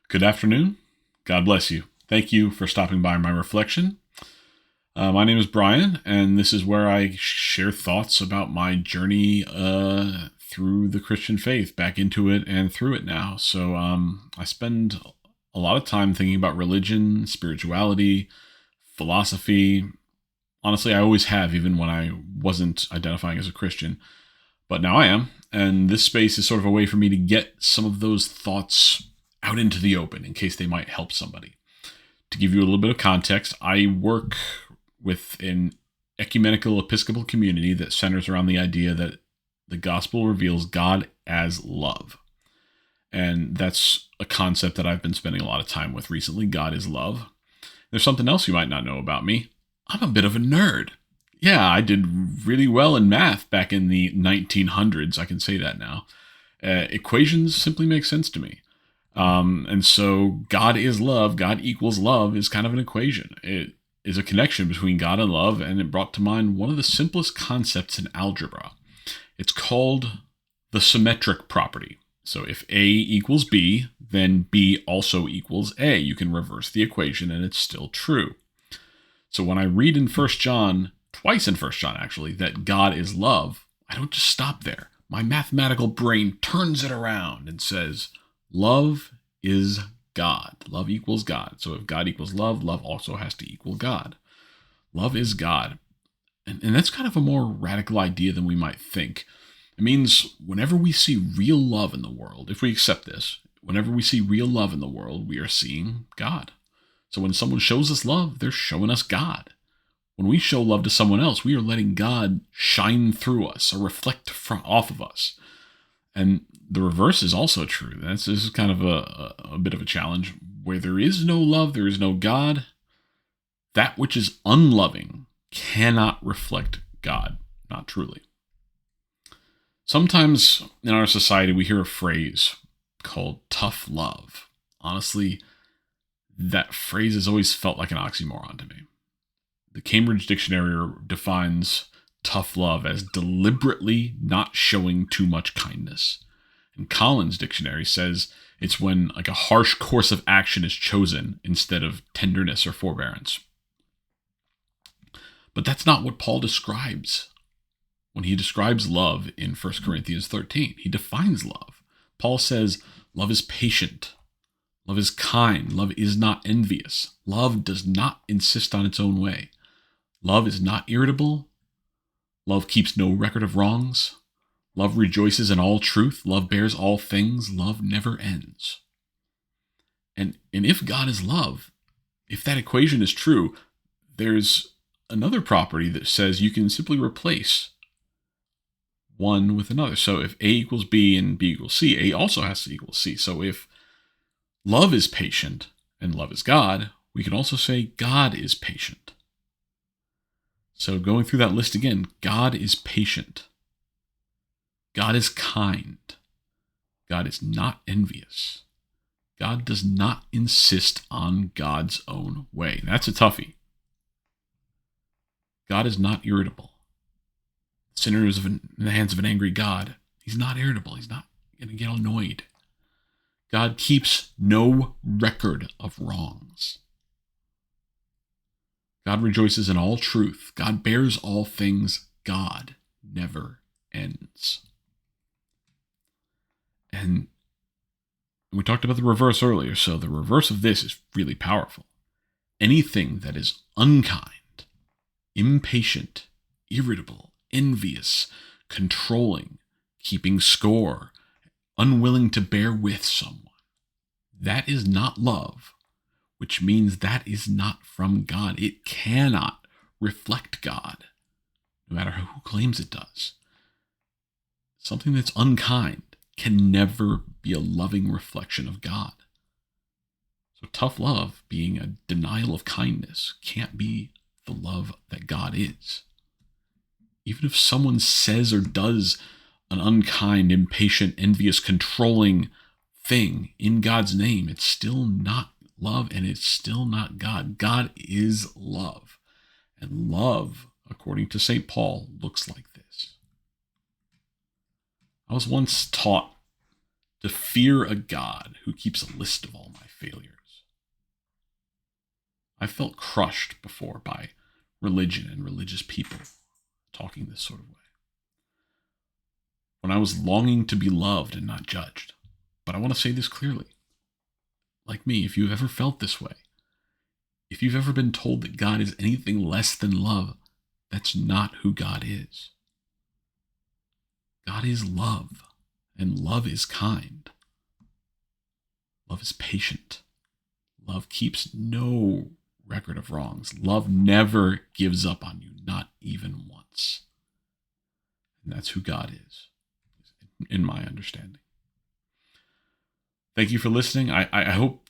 Good afternoon. God bless you. Thank you for stopping by my reflection. My name is Brian, and this is where I share thoughts about my journey through the Christian faith, back into it and through it now. I spend a lot of time thinking about religion, spirituality, philosophy. Honestly, I always have, even when I wasn't identifying as a Christian. But now I am, and this space is sort of a way for me to get some of those thoughts out into the open in case they might help somebody. To give you a little bit of context, I work with an ecumenical Episcopal community that centers around the idea that the gospel reveals God as love. And that's a concept that I've been spending a lot of time with recently. God is love. There's something else you might not know about me. I'm a bit of a nerd. Yeah, I did really well in math back in the 1900s. I can say that now. Equations simply make sense to me. And so God is love, God equals love is kind of an equation. It is a connection between God and love, and it brought to mind one of the simplest concepts in algebra. It's called the symmetric property. So if A equals B, then B also equals A. You can reverse the equation and it's still true. So when I read in First John, twice in First John actually, that God is love, I don't just stop there. My mathematical brain turns it around and says, love is God. Love equals God. So if God equals love, love also has to equal God. Love is God. And that's kind of a more radical idea than we might think. It means whenever we see real love in the world, if we accept this, whenever we see real love in the world, we are seeing God. So when someone shows us love, they're showing us God. When we show love to someone else, we are letting God shine through us or reflect off of us. And the reverse is also true. This is kind of a bit of a challenge. Where there is no love, there is no God. That which is unloving cannot reflect God, not truly. Sometimes in our society, we hear a phrase called tough love. Honestly, that phrase has always felt like an oxymoron to me. The Cambridge Dictionary defines tough love as deliberately not showing too much kindness. And Collins Dictionary says it's when like a harsh course of action is chosen instead of tenderness or forbearance. But that's not what Paul describes when he describes love in 1 Corinthians 13. He defines love. Paul says love is patient. Love is kind. Love is not envious. Love does not insist on its own way. Love is not irritable. Love keeps no record of wrongs. Love rejoices in all truth. Love bears all things. Love never ends. And if God is love, if that equation is true, there's another property that says you can simply replace one with another. So if A equals B and B equals C, A also has to equal C. So if love is patient and love is God, we can also say God is patient. So going through that list again, God is patient. God is kind. God is not envious. God does not insist on God's own way. That's a toughie. God is not irritable. Sinner is in the hands of an angry God. He's not irritable. He's not going to get annoyed. God keeps no record of wrongs. God rejoices in all truth. God bears all things. God never ends. And we talked about the reverse earlier, so the reverse of this is really powerful. Anything that is unkind, impatient, irritable, envious, controlling, keeping score, unwilling to bear with someone, that is not love, which means that is not from God. It cannot reflect God, no matter who claims it does. Something that's unkind can never be a loving reflection of God. So tough love, being a denial of kindness, can't be the love that God is. Even if someone says or does an unkind, impatient, envious, controlling thing in God's name, it's still not love and it's still not God. God is love. And love, according to St. Paul, looks like this. I was once taught to fear a God who keeps a list of all my failures. I felt crushed before by religion and religious people talking this sort of way. When I was longing to be loved and not judged. But I want to say this clearly. Like me, if you've ever felt this way, if you've ever been told that God is anything less than love, that's not who God is. God is love, and love is kind. Love is patient. Love keeps no record of wrongs. Love never gives up on you, not even once. And that's who God is, in my understanding. Thank you for listening. I hope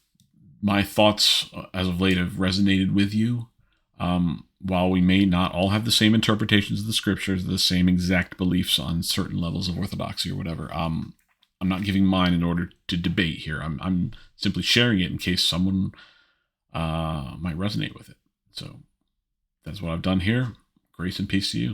my thoughts as of late have resonated with you. While we may not all have the same interpretations of the scriptures, the same exact beliefs on certain levels of orthodoxy or whatever, I'm not giving mine in order to debate here. I'm simply sharing it in case someone might resonate with it. So that's what I've done here. Grace and peace to you.